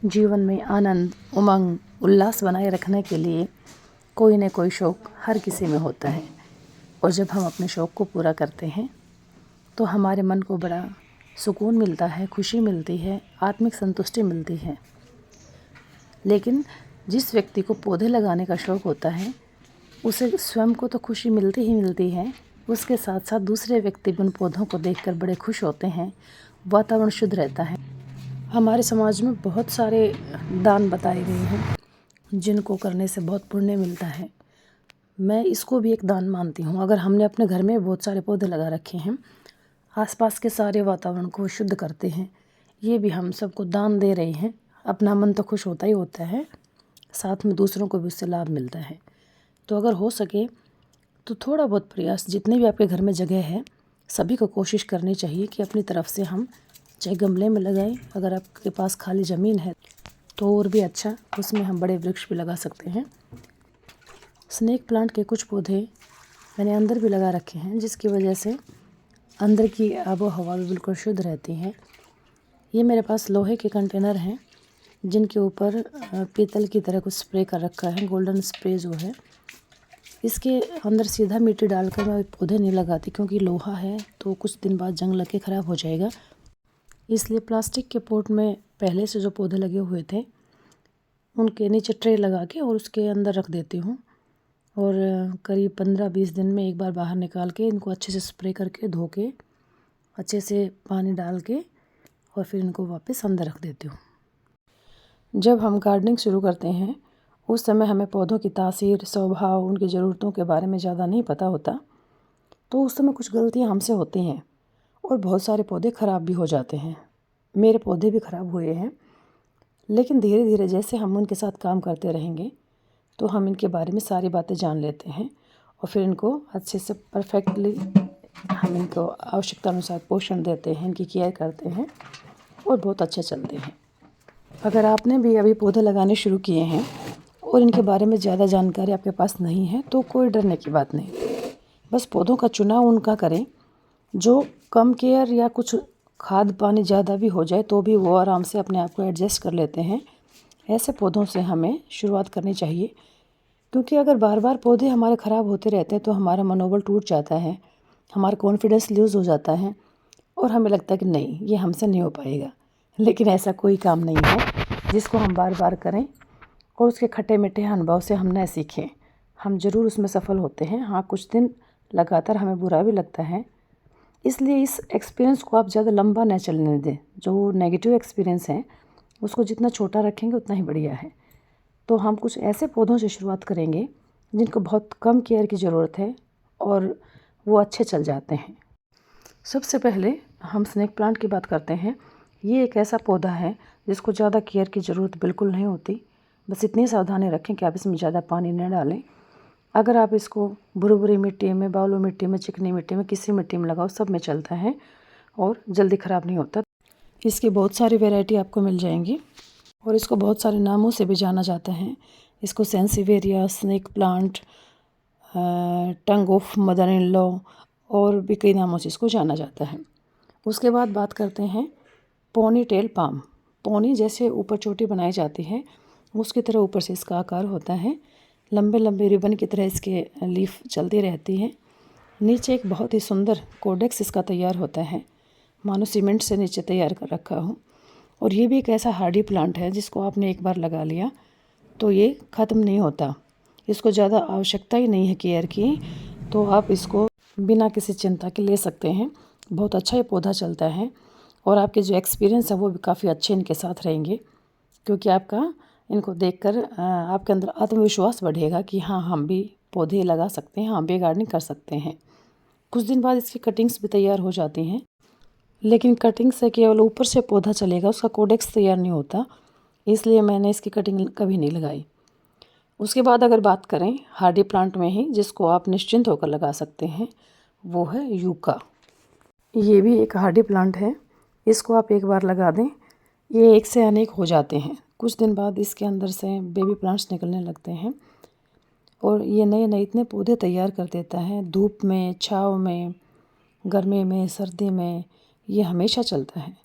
जीवन में आनंद, उमंग, उल्लास बनाए रखने के लिए कोई न कोई शौक़ हर किसी में होता है। और जब हम अपने शौक़ को पूरा करते हैं तो हमारे मन को बड़ा सुकून मिलता है, खुशी मिलती है, आत्मिक संतुष्टि मिलती है। लेकिन जिस व्यक्ति को पौधे लगाने का शौक़ होता है उसे स्वयं को तो खुशी मिलती ही मिलती है, उसके साथ साथ दूसरे व्यक्ति भी उन पौधों को देखकर बड़े खुश होते हैं, वातावरण शुद्ध रहता है। हमारे समाज में बहुत सारे दान बताए गए हैं जिनको करने से बहुत पुण्य मिलता है। मैं इसको भी एक दान मानती हूँ। अगर हमने अपने घर में बहुत सारे पौधे लगा रखे हैं, आसपास के सारे वातावरण को शुद्ध करते हैं, ये भी हम सबको दान दे रहे हैं। अपना मन तो खुश होता ही होता है, साथ में दूसरों को भी उससे लाभ मिलता है। तो अगर हो सके तो थोड़ा बहुत प्रयास, जितने भी आपके घर में जगह है, सभी को कोशिश करनी चाहिए कि अपनी तरफ से हम चाहे गमले में लगाएं, अगर आपके पास खाली ज़मीन है तो और भी अच्छा, उसमें हम बड़े वृक्ष भी लगा सकते हैं। स्नेक प्लांट के कुछ पौधे मैंने अंदर भी लगा रखे हैं, जिसकी वजह से अंदर की आबो हवा भी बिल्कुल शुद्ध रहती है। ये मेरे पास लोहे के कंटेनर हैं जिनके ऊपर पीतल की तरह कुछ स्प्रे कर रखा है, गोल्डन स्प्रे जो है। इसके अंदर सीधा मिट्टी डालकर मैं पौधे नहीं लगाती, क्योंकि लोहा है तो कुछ दिन बाद जंग लग के ख़राब हो जाएगा। इसलिए प्लास्टिक के पॉट में पहले से जो पौधे लगे हुए थे उनके नीचे ट्रे लगा के और उसके अंदर रख देती हूँ। और करीब 15-20 दिन में एक बार बाहर निकाल के इनको अच्छे से स्प्रे करके धो के अच्छे से पानी डाल के और फिर इनको वापस अंदर रख देती हूँ। जब हम गार्डनिंग शुरू करते हैं उस समय हमें पौधों की तासीर, स्वभाव, उनकी ज़रूरतों के बारे में ज़्यादा नहीं पता होता, तो उस समय कुछ गलतियाँ हमसे होती हैं और बहुत सारे पौधे ख़राब भी हो जाते हैं। मेरे पौधे भी ख़राब हुए हैं, लेकिन धीरे धीरे जैसे हम उनके साथ काम करते रहेंगे तो हम इनके बारे में सारी बातें जान लेते हैं और फिर इनको अच्छे से परफेक्टली हम इनको आवश्यकता अनुसार पोषण देते हैं, इनकी केयर करते हैं और बहुत अच्छे चलते हैं। अगर आपने भी अभी पौधे लगाने शुरू किए हैं और इनके बारे में ज़्यादा जानकारी आपके पास नहीं है तो कोई डरने की बात नहीं। बस पौधों का चुनाव उनका करें जो कम केयर या कुछ खाद पानी ज़्यादा भी हो जाए तो भी वो आराम से अपने आप को एडजस्ट कर लेते हैं। ऐसे पौधों से हमें शुरुआत करनी चाहिए, क्योंकि अगर बार बार पौधे हमारे ख़राब होते रहते हैं तो हमारा मनोबल टूट जाता है, हमारा कॉन्फिडेंस लूज़ हो जाता है और हमें लगता है कि नहीं, ये हमसे नहीं हो पाएगा। लेकिन ऐसा कोई काम नहीं है जिसको हम बार बार करें और उसके खट्टे मीठे अनुभव से हम न सीखें। हम ज़रूर उसमें सफल होते हैं। हाँ, कुछ दिन लगातार हमें बुरा भी लगता है, इसलिए इस एक्सपीरियंस को आप ज़्यादा लंबा न चलने दें। जो नेगेटिव एक्सपीरियंस है उसको जितना छोटा रखेंगे उतना ही बढ़िया है। तो हम कुछ ऐसे पौधों से शुरुआत करेंगे जिनको बहुत कम केयर की ज़रूरत है और वो अच्छे चल जाते हैं। सबसे पहले हम स्नेक प्लांट की बात करते हैं। ये एक ऐसा पौधा है जिसको ज़्यादा केयर की ज़रूरत बिल्कुल नहीं होती। बस इतनी सावधानी रखें कि आप इसमें ज़्यादा पानी न डालें। अगर आप इसको भुरभुरी मिट्टी में, बालू मिट्टी में, चिकनी मिट्टी में, किसी मिट्टी में लगाओ, सब में चलता है और जल्दी ख़राब नहीं होता। इसकी बहुत सारी वैरायटी आपको मिल जाएंगी और इसको बहुत सारे नामों से भी जाना जाता है। इसको sansevieria, snake plant, tongue of mother in law और भी कई नामों से इसको जाना जाता है। उसके बाद बात करते हैं पोनी टेल पाम। पोनी जैसे ऊपर चोटी बनाई जाती है उसकी तरह ऊपर से इसका आकार होता है। लंबे लंबे रिबन की तरह इसके लीफ चलती रहती हैं। नीचे एक बहुत ही सुंदर कोडेक्स इसका तैयार होता है, मानो सीमेंट से नीचे तैयार कर रखा हो। और ये भी एक ऐसा हार्डी प्लांट है जिसको आपने एक बार लगा लिया तो ये ख़त्म नहीं होता। इसको ज़्यादा आवश्यकता ही नहीं है केयर की, तो आप इसको बिना किसी चिंता के ले सकते हैं। बहुत अच्छा ये पौधा चलता है और आपके जो एक्सपीरियंस है वो भी काफ़ी अच्छे इनके साथ रहेंगे, क्योंकि आपका इनको देखकर आपके अंदर आत्मविश्वास बढ़ेगा कि हाँ, हम भी पौधे लगा सकते हैं, हम भी गार्डनिंग कर सकते हैं। कुछ दिन बाद इसकी कटिंग्स भी तैयार हो जाती हैं, लेकिन कटिंग से केवल ऊपर से पौधा चलेगा, उसका कोडेक्स तैयार नहीं होता, इसलिए मैंने इसकी कटिंग कभी नहीं लगाई। उसके बाद अगर बात करें हार्डी प्लांट में ही जिसको आप निश्चिंत होकर लगा सकते हैं, वो है यूका। ये भी एक हार्डी प्लांट है। इसको आप एक बार लगा दें, ये एक से अनेक हो जाते हैं। कुछ दिन बाद इसके अंदर से बेबी प्लांट्स निकलने लगते हैं और ये नए नए इतने पौधे तैयार कर देता है। धूप में, छाँव में, गर्मी में, सर्दी में ये हमेशा चलता है।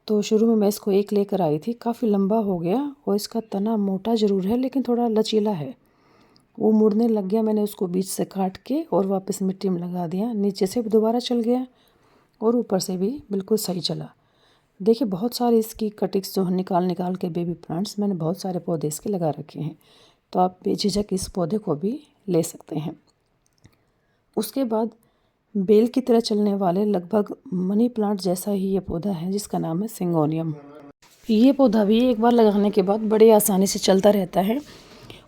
तो शुरू में मैं इसको एक लेकर आई थी, काफ़ी लंबा हो गया और इसका तना मोटा ज़रूर है लेकिन थोड़ा लचीला है। वो मुड़ने लग गया, मैंने उसको बीच से काट के और वापस मिट्टी में लगा दिया। नीचे से भी दोबारा चल गया और ऊपर से भी बिल्कुल सही चला। देखिए बहुत सारे इसकी कटिंग्स जो निकाल के बेबी प्लांट्स मैंने बहुत सारे पौधे इसके लगा रखे हैं, तो आप बेझिझक इस पौधे को भी ले सकते हैं। उसके बाद बेल की तरह चलने वाले लगभग मनी प्लांट जैसा ही ये पौधा है जिसका नाम है सिंगोनियम। ये पौधा भी एक बार लगाने के बाद बड़ी आसानी से चलता रहता है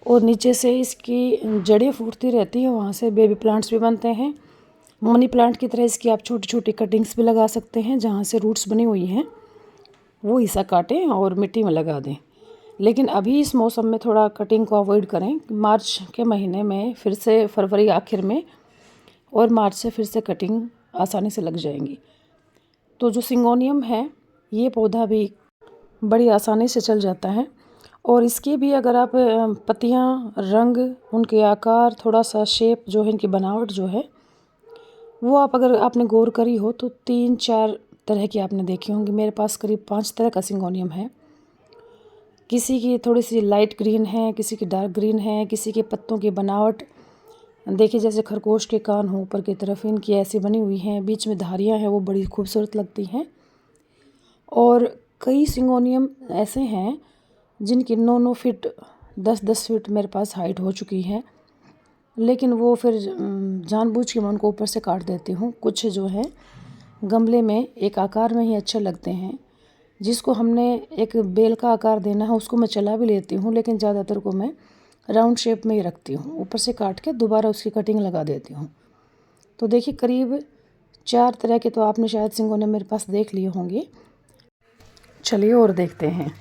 और नीचे से इसकी जड़ें फूटती रहती हैं, वहाँ से बेबी प्लांट्स भी बनते हैं। मनी प्लांट की तरह इसकी आप छोटी छोटी कटिंग्स भी लगा सकते हैं, जहाँ से रूट्स बनी हुई हैं वो हिस्सा काटें और मिट्टी में लगा दें। लेकिन अभी इस मौसम में थोड़ा कटिंग को अवॉइड करें। मार्च के महीने में फिर से, फरवरी आखिर में और मार्च से फिर से कटिंग आसानी से लग जाएंगी। तो जो सिंगोनियम है ये पौधा भी बड़ी आसानी से चल जाता है और इसकी भी अगर आप पत्तियाँ, रंग, उनके आकार, थोड़ा सा शेप जो है, इनकी बनावट जो है वो आप अगर आपने गौर करी हो तो 3-4 तरह की आपने देखी होंगी। मेरे पास करीब 5 तरह का सिंगोनियम है। किसी की थोड़ी सी लाइट ग्रीन है, किसी की डार्क ग्रीन है, किसी के पत्तों की बनावट देखिए जैसे खरगोश के कान हो ऊपर की तरफ, इनकी ऐसी बनी हुई हैं, बीच में धारियाँ हैं, वो बड़ी खूबसूरत लगती हैं। और कई सिंगोनियम ऐसे हैं जिनकी 9-9 फीट, 10-10 फीट मेरे पास हाइट हो चुकी है, लेकिन वो फिर जानबूझ के मैं उनको ऊपर से काट देती हूँ। कुछ जो है गमले में एक आकार में ही अच्छे लगते हैं, जिसको हमने एक बेल का आकार देना है उसको मैं चला भी लेती हूँ, लेकिन ज़्यादातर को मैं राउंड शेप में ही रखती हूँ। ऊपर से काट के दोबारा उसकी कटिंग लगा देती हूँ। तो देखिए करीब 4 तरह के तो आपने शायद सिंगोनियम मेरे पास देख लिए होंगे। चलिए और देखते हैं।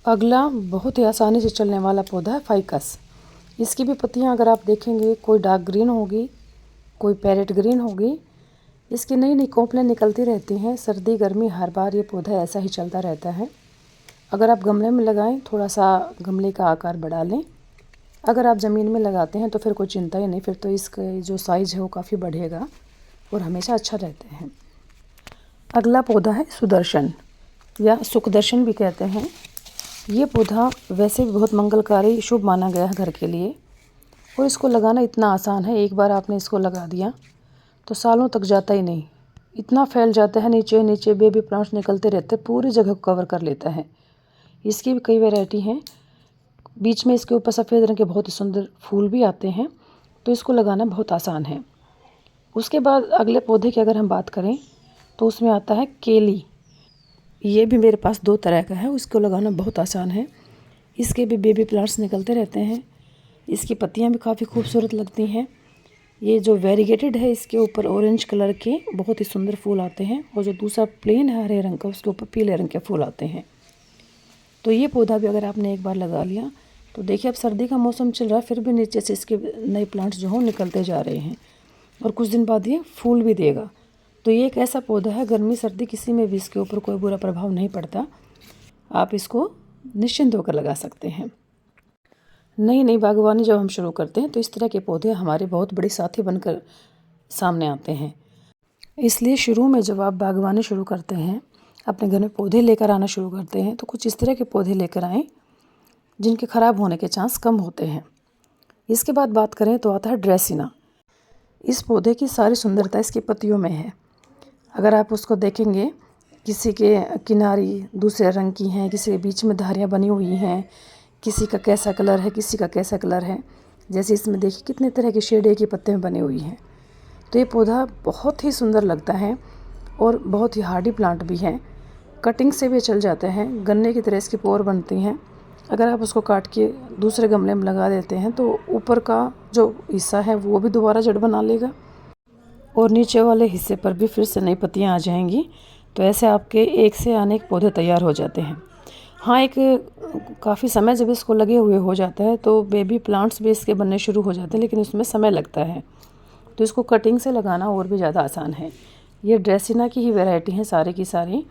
अगला बहुत ही आसानी से चलने वाला पौधा है फाइकस। इसकी भी पत्तियां अगर आप देखेंगे कोई डार्क ग्रीन होगी, कोई पैरेट ग्रीन होगी। इसकी नई नई कोंपलें निकलती रहती हैं, सर्दी गर्मी हर बार ये पौधा ऐसा ही चलता रहता है। अगर आप गमले में लगाएं, थोड़ा सा गमले का आकार बढ़ा लें। अगर आप ज़मीन में लगाते हैं तो फिर कोई चिंता ही नहीं, फिर तो इसका जो साइज़ है वो काफ़ी बढ़ेगा और हमेशा अच्छा रहते हैं। अगला पौधा है सुदर्शन या सुखदर्शन भी कहते हैं। ये पौधा वैसे भी बहुत मंगलकारी, शुभ माना गया है घर के लिए और इसको लगाना इतना आसान है। एक बार आपने इसको लगा दिया तो सालों तक जाता ही नहीं, इतना फैल जाता है, नीचे नीचे बेबी प्लांट्स निकलते रहते, पूरी जगह को कवर कर लेता है। इसकी भी कई वैरायटी हैं। बीच में इसके ऊपर सफ़ेद रंग के बहुत ही सुंदर फूल भी आते हैं, तो इसको लगाना बहुत आसान है। उसके बाद अगले पौधे की अगर हम बात करें तो उसमें आता है केली। ये भी मेरे पास 2 तरह का है, उसको लगाना बहुत आसान है। इसके भी बेबी प्लांट्स निकलते रहते हैं। इसकी पत्तियां भी काफ़ी खूबसूरत लगती हैं। ये जो वेरीगेटेड है इसके ऊपर ऑरेंज कलर के बहुत ही सुंदर फूल आते हैं और जो दूसरा प्लेन है हरे रंग का उसके ऊपर पीले रंग के फूल आते हैं। तो ये पौधा भी अगर आपने एक बार लगा लिया तो देखिए अब सर्दी का मौसम चल रहा है, फिर भी नीचे से इसके नए प्लांट्स जो हों निकलते जा रहे हैं और कुछ दिन बाद ये फूल भी देगा। तो ये एक ऐसा पौधा है, गर्मी सर्दी किसी में भी इसके ऊपर कोई बुरा प्रभाव नहीं पड़ता। आप इसको निश्चिंत होकर लगा सकते हैं। नई नई बागवानी जब हम शुरू करते हैं तो इस तरह के पौधे हमारे बहुत बड़े साथी बनकर सामने आते हैं। इसलिए शुरू में जब आप बागवानी शुरू करते हैं, अपने घर में पौधे लेकर आना शुरू करते हैं, तो कुछ इस तरह के पौधे लेकर आएँ जिनके ख़राब होने के चांस कम होते हैं। इसके बाद बात करें तो आता है ड्रेसिना। इस पौधे की सारी सुंदरता इसकी पत्तियों में है। अगर आप उसको देखेंगे, किसी के किनारी दूसरे रंग की हैं, किसी के बीच में धारियाँ बनी हुई हैं, किसी का कैसा कलर है, किसी का कैसा कलर है। जैसे इसमें देखिए कितने तरह के शेड एक ही पत्ते में बनी हुई हैं। तो ये पौधा बहुत ही सुंदर लगता है और बहुत ही हार्डी प्लांट भी है। कटिंग से भी चल जाते हैं, गन्ने की तरह इसकी पोर बनती हैं। अगर आप उसको काट के दूसरे गमले में लगा देते हैं तो ऊपर का जो हिस्सा है वो भी दोबारा जड़ बना लेगा और नीचे वाले हिस्से पर भी फिर से नई पत्तियां आ जाएंगी। तो ऐसे आपके एक से अनेक पौधे तैयार हो जाते हैं। हाँ, एक काफ़ी समय जब इसको लगे हुए हो जाता है तो बेबी प्लांट्स भी इसके बनने शुरू हो जाते हैं, लेकिन उसमें समय लगता है। तो इसको कटिंग से लगाना और भी ज़्यादा आसान है। ये ड्रेसिना की ही वैरायटी हैं सारी की सारी।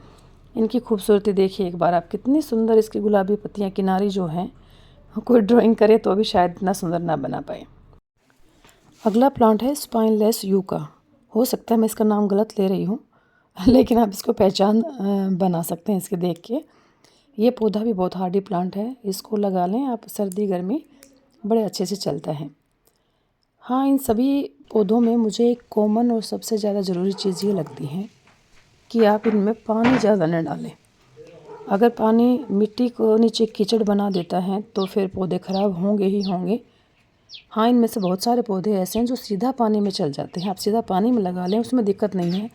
इनकी खूबसूरती देखिए एक बार आप, कितनी सुंदर इसकी गुलाबी पत्तियाँ, किनारी जो हैं, कोई ड्राइंग करे तो भी शायद इतना सुंदर ना बना पाए। अगला प्लांट है स्पाइनलेस यूका। हो सकता है मैं इसका नाम गलत ले रही हूँ लेकिन आप इसको पहचान बना सकते हैं इसके देख के। ये पौधा भी बहुत हार्डी प्लांट है, इसको लगा लें आप, सर्दी गर्मी बड़े अच्छे से चलता है। हाँ, इन सभी पौधों में मुझे एक कॉमन और सबसे ज़्यादा ज़रूरी चीज़ ये लगती है कि आप इनमें पानी ज़्यादा न डालें। अगर पानी मिट्टी को नीचे कीचड़ बना देता है तो फिर पौधे ख़राब होंगे ही होंगे। हाँ, इनमें से बहुत सारे पौधे ऐसे हैं जो सीधा पानी में चल जाते हैं। आप सीधा पानी में लगा लें, उसमें दिक्कत नहीं है,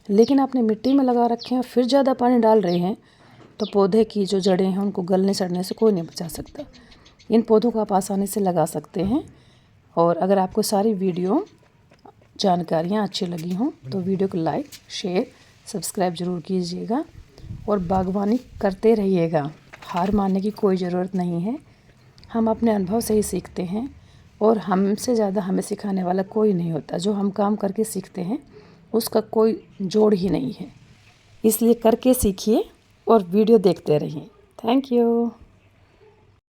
लेकिन आपने मिट्टी में लगा रखे हैं, फिर ज़्यादा पानी डाल रहे हैं, तो पौधे की जो जड़ें हैं उनको गलने सड़ने से कोई नहीं बचा सकता। इन पौधों को आप आसानी से लगा सकते हैं। और अगर आपको सारी वीडियो जानकारियाँ अच्छी लगी हों तो वीडियो को लाइक, शेयर, सब्सक्राइब ज़रूर कीजिएगा और बागवानी करते रहिएगा। हार मानने की कोई ज़रूरत नहीं है। हम अपने अनुभव से ही सीखते हैं और हमसे ज़्यादा हमें सिखाने वाला कोई नहीं होता। जो हम काम करके सीखते हैं उसका कोई जोड़ ही नहीं है। इसलिए करके सीखिए और वीडियो देखते रहिए। Thank you.